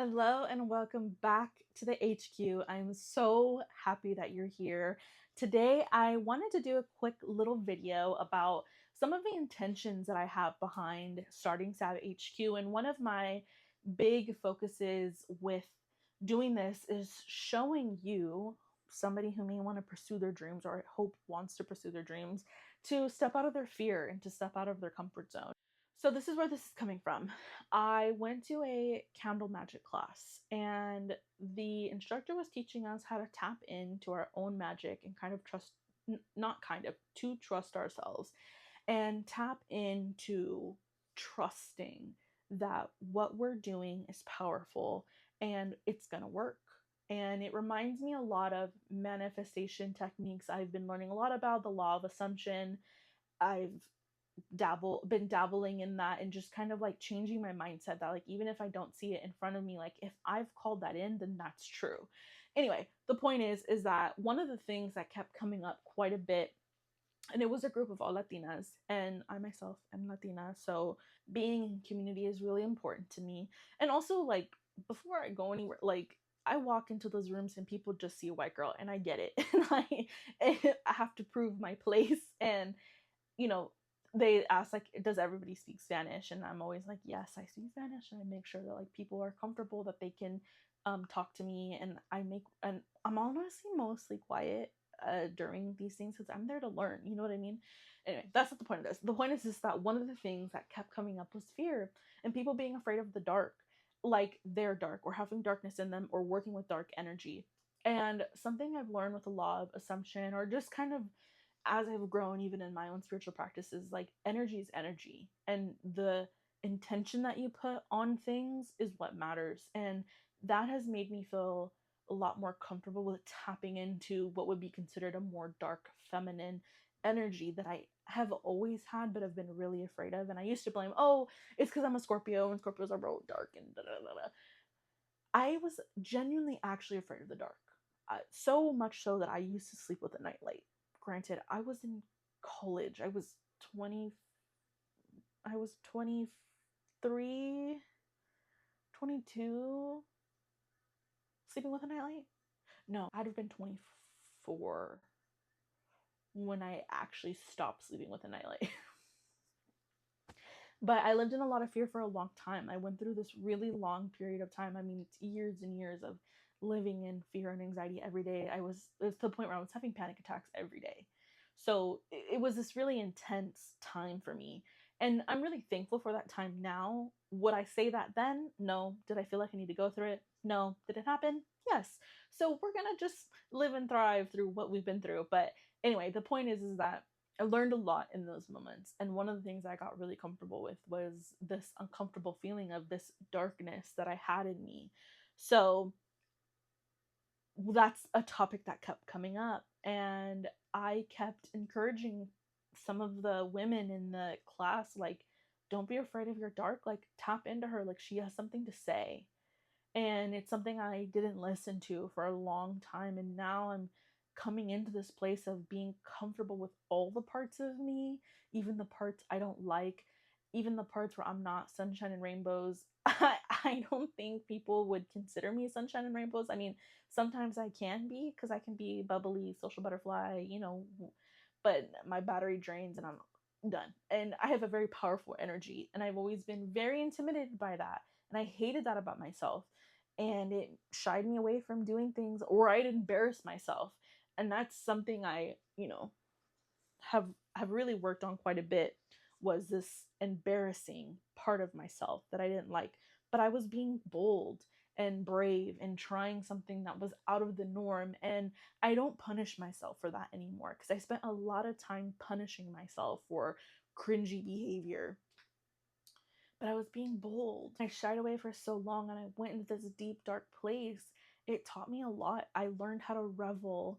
Hello and welcome back to the HQ. I'm so happy that you're here. Today, I wanted to do a quick little video about some of the intentions that I have behind starting SABHQ. And one of my big focuses with doing this is showing you, somebody who may want to pursue their dreams or I hope wants to pursue their dreams, to step out of their fear and to step out of their comfort zone. So this is where this is coming from. I went to a candle magic class, and the instructor was teaching us how to tap into our own magic and kind of trust, not kind of, to trust ourselves and tap into trusting that what we're doing is powerful and it's going to work. And it reminds me a lot of manifestation techniques I've been learning a lot about, the law of assumption. I've been dabbling in that and just kind of like changing my mindset that like even if I don't see it in front of me, like if I've called that in, then that's true. Anyway, the point is that one of the things that kept coming up quite a bit, and it was a group of all Latinas, and I myself am Latina, so being in community is really important to me. And also, like, before I go anywhere, like, I walk into those rooms and people just see a white girl, and I get it. I have to prove my place. And you know, they ask like, does everybody speak Spanish? And I'm always like, yes, I speak Spanish, and I make sure that like people are comfortable, that they can talk to me, and I'm honestly mostly quiet during these things because I'm there to learn. You know what I mean? Anyway, that's not the point of this. The point is that one of the things that kept coming up was fear and people being afraid of the dark, like they're dark or having darkness in them or working with dark energy. And something I've learned with the law of assumption, or just kind of as I've grown, even in my own spiritual practices, like energy is energy, and the intention that you put on things is what matters. And that has made me feel a lot more comfortable with tapping into what would be considered a more dark feminine energy that I have always had, but have been really afraid of. And I used to blame, oh, it's because I'm a Scorpio and Scorpios are real dark and da da da da. I was genuinely actually afraid of the dark. So much so that I used to sleep with a nightlight. Granted, I was in college. I was 23, 22, sleeping with a nightlight. No, I'd have been 24 when I actually stopped sleeping with a nightlight. But I lived in a lot of fear for a long time. I went through this really long period of time. I mean, it's years and years of living in fear and anxiety every day. It was to the point where I was having panic attacks every day. So it was this really intense time for me. And I'm really thankful for that time now. Would I say that then? No. Did I feel like I need to go through it? No. Did it happen? Yes. So we're going to just live and thrive through what we've been through. But anyway, the point is that I learned a lot in those moments. And one of the things I got really comfortable with was this uncomfortable feeling of this darkness that I had in me. So that's a topic that kept coming up. And I kept encouraging some of the women in the class, like, don't be afraid of your dark, like, tap into her, like, she has something to say. And it's something I didn't listen to for a long time. And now I'm coming into this place of being comfortable with all the parts of me, even the parts I don't like, even the parts where I'm not sunshine and rainbows. I don't think people would consider me sunshine and rainbows. I mean, sometimes I can be because I can be bubbly, social butterfly, but my battery drains and I'm done. And I have a very powerful energy, and I've always been very intimidated by that. And I hated that about myself. And it shied me away from doing things, or I'd embarrass myself. And that's something I, have really worked on quite a bit, was this embarrassing part of myself that I didn't like. But I was being bold and brave and trying something that was out of the norm. And I don't punish myself for that anymore because I spent a lot of time punishing myself for cringy behavior. But I was being bold. I shied away for so long and I went into this deep, dark place. It taught me a lot. I learned how to revel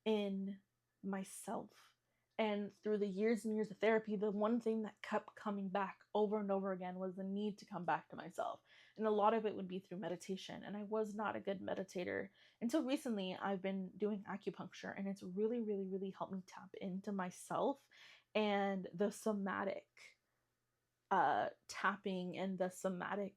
in myself. And through the years and years of therapy, the one thing that kept coming back over and over again was the need to come back to myself. And a lot of it would be through meditation. And I was not a good meditator. Until recently, I've been doing acupuncture, and it's really, really, really helped me tap into myself and the somatic tapping and the somatic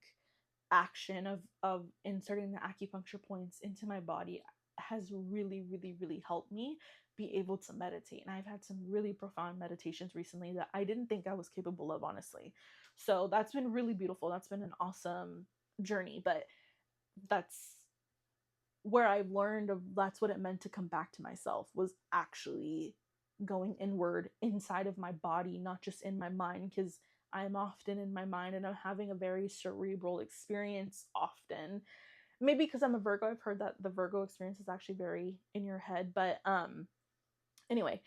action of inserting the acupuncture points into my body has really, really, really helped me be able to meditate. And I've had some really profound meditations recently that I didn't think I was capable of, honestly. So that's been really beautiful. That's been an awesome journey. But that's where I learned of that's what it meant to come back to myself, was actually going inward inside of my body, not just in my mind, because I'm often in my mind and I'm having a very cerebral experience often. Maybe because I'm a Virgo, I've heard that the Virgo experience is actually very in your head, but anyway,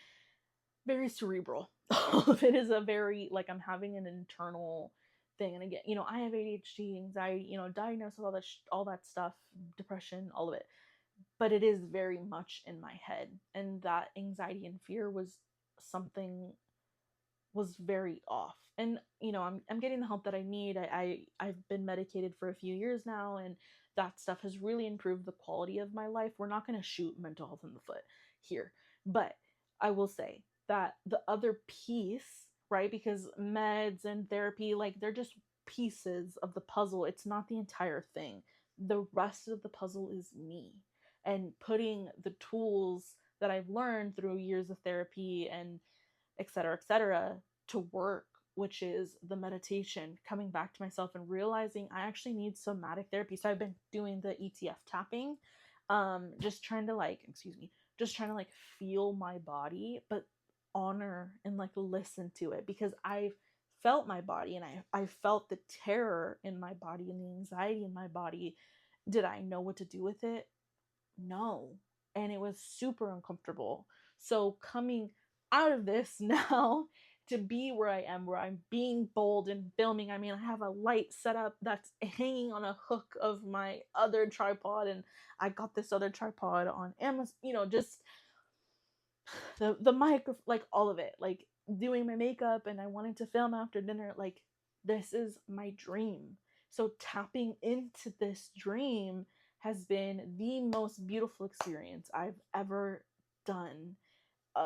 very cerebral. It is a very, like, I'm having an internal thing. And again, I have ADHD, anxiety, diagnosed with all that stuff, depression, all of it. But it is very much in my head, and that anxiety and fear something was very off. And I'm getting the help that I need. I've been medicated for a few years now, and that stuff has really improved the quality of my life. We're not going to shoot mental health in the foot here, but I will say that the other piece, right, because meds and therapy, like, they're just pieces of the puzzle. It's not the entire thing. The rest of the puzzle is me, and putting the tools that I've learned through years of therapy and et cetera, to work, which is the meditation, coming back to myself and realizing I actually need somatic therapy. So I've been doing the ETF tapping, just trying to, like, feel my body, but honor and, like, listen to it, because I've felt my body, and I felt the terror in my body and the anxiety in my body. Did I know what to do with it? No. And it was super uncomfortable. So coming out of this now to be where I am, where I'm being bold and filming. I mean, I have a light set up that's hanging on a hook of my other tripod, and I got this other tripod on Amazon, just the mic, like, all of it, like, doing my makeup, and I wanted to film after dinner. Like, this is my dream. So tapping into this dream has been the most beautiful experience I've ever done.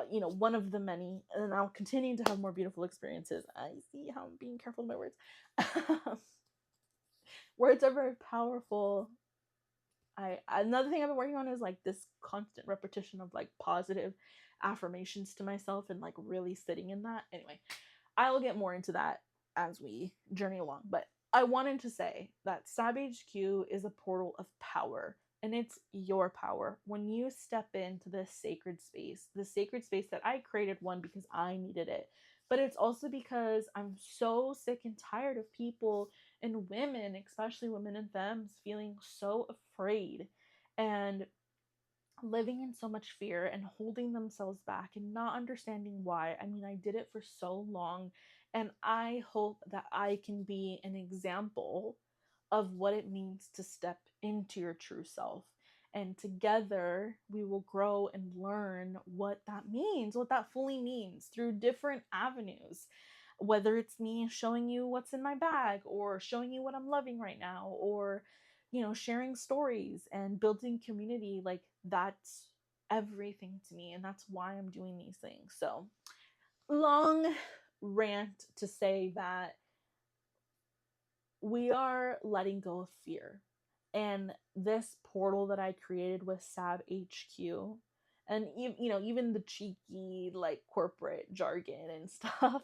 One of the many, and I'll continue to have more beautiful experiences. I see how I'm being careful with my words. Words are very powerful. Another thing I've been working on is, like, this constant repetition of, like, positive affirmations to myself, and, like, really sitting in that. Anyway, I'll get more into that as we journey along. But I wanted to say that SABHQ is a portal of power, and it's your power. When you step into this sacred space, the sacred space that I created, one, because I needed it, but it's also because I'm so sick and tired of people and women, especially women and femmes, feeling so afraid and living in so much fear and holding themselves back and not understanding why. I mean, I did it for so long, and I hope that I can be an example of what it means to step into your true self. And together we will grow and learn what that means, what that fully means, through different avenues. Whether it's me showing you what's in my bag, or showing you what I'm loving right now, or sharing stories and building community, like, that's everything to me, and that's why I'm doing these things. So, long rant to say that we are letting go of fear. And this portal that I created with SABHQ, and even the cheeky, like, corporate jargon and stuff,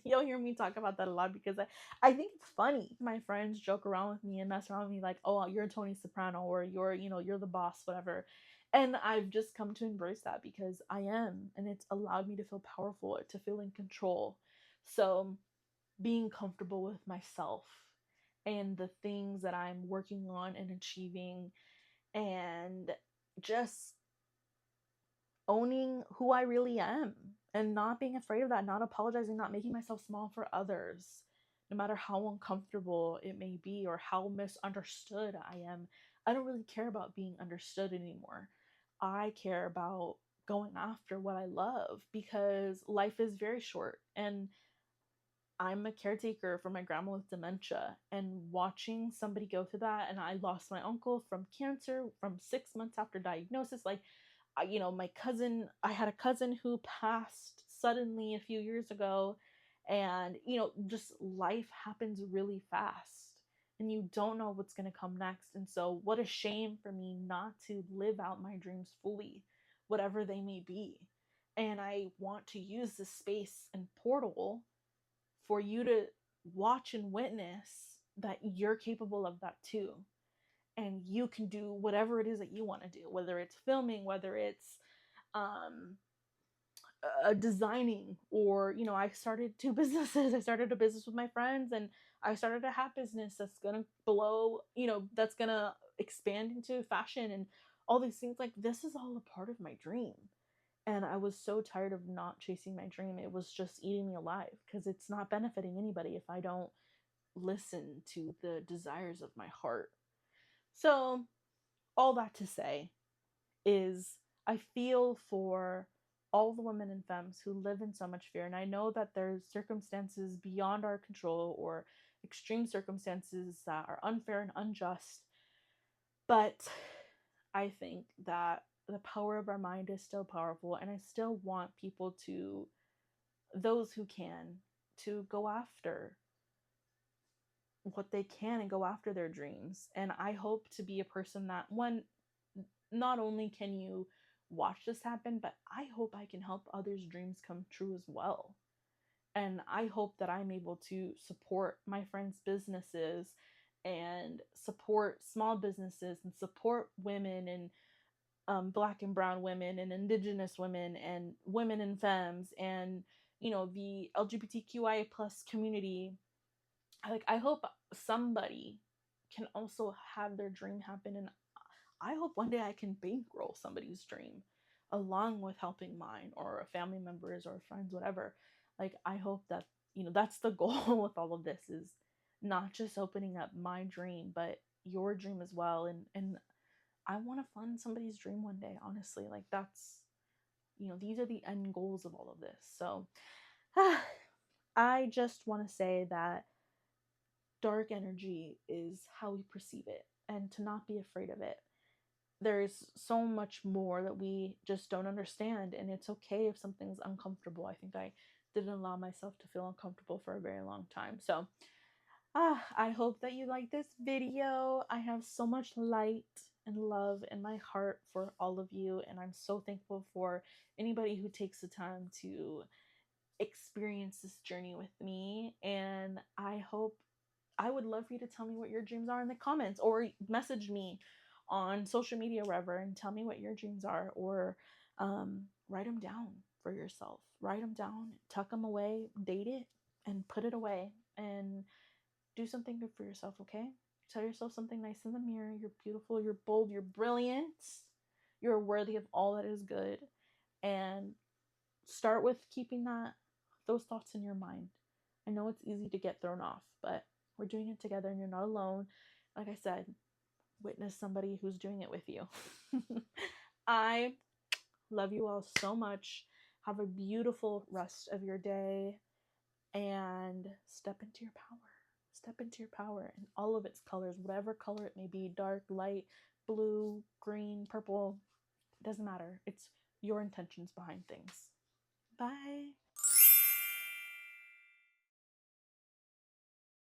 you'll hear me talk about that a lot, because I think it's funny. My friends joke around with me and mess around with me, like, oh, you're Tony Soprano, or you're the boss, whatever. And I've just come to embrace that, because I am, and it's allowed me to feel powerful, to feel in control. So being comfortable with myself and the things that I'm working on and achieving, and just owning who I really am, and not being afraid of that, not apologizing, not making myself small for others, no matter how uncomfortable it may be or how misunderstood I am. I don't really care about being understood anymore. I care about going after what I love, because life is very short, and I'm a caretaker for my grandma with dementia, and watching somebody go through that. And I lost my uncle from cancer from 6 months after diagnosis. Like, my cousin, I had a cousin who passed suddenly a few years ago, and just life happens really fast. and you don't know what's going to come next. And so, what a shame for me not to live out my dreams fully, whatever they may be. And I want to use this space and portal for you to watch and witness that you're capable of that too. And you can do whatever it is that you want to do, whether it's filming, whether it's um, designing, or I started two businesses. I started a business with my friends, and I started a hat business that's gonna blow, that's gonna expand into fashion and all these things. Like, this is all a part of my dream, and I was so tired of not chasing my dream. It was just eating me alive, because it's not benefiting anybody if I don't listen to the desires of my heart. So, all that to say is, I feel for all the women and femmes who live in so much fear. And I know that there's circumstances beyond our control, or extreme circumstances that are unfair and unjust. But I think that the power of our mind is still powerful. And I still want people to, those who can, to go after what they can and go after their dreams. And I hope to be a person that, one, not only can you watch this happen, but I hope I can help others' dreams come true as well. And I hope that I'm able to support my friends' businesses, and support small businesses, and support women, and Black and brown women, and Indigenous women, and women and femmes, and the LGBTQIA plus community. Like, I hope somebody can also have their dream happen, and I hope one day I can bankroll somebody's dream along with helping mine, or family members or friends, whatever. Like, I hope that, that's the goal with all of this, is not just opening up my dream, but your dream as well. And I want to fund somebody's dream one day, honestly. Like, that's, these are the end goals of all of this. So I just want to say that dark energy is how we perceive it, and to not be afraid of it. There's so much more that we just don't understand, and it's okay if something's uncomfortable. I think I didn't allow myself to feel uncomfortable for a very long time. So I hope that you like this video. I have so much light and love in my heart for all of you, and I'm so thankful for anybody who takes the time to experience this journey with me. And I would love for you to tell me what your dreams are in the comments, or message me on social media, wherever, and tell me what your dreams are, or write them down for yourself. Write them down, tuck them away, date it, and put it away, and do something good for yourself, okay? Tell yourself something nice in the mirror. You're beautiful, you're bold, you're brilliant, you're worthy of all that is good. And start with keeping those thoughts in your mind. I know it's easy to get thrown off, but we're doing it together, and you're not alone. Like I said, witness somebody who's doing it with you. I love you all so much. Have a beautiful rest of your day, and step into your power. Step into your power in all of its colors, whatever color it may be: dark, light, blue, green, purple. It doesn't matter. It's your intentions behind things. Bye.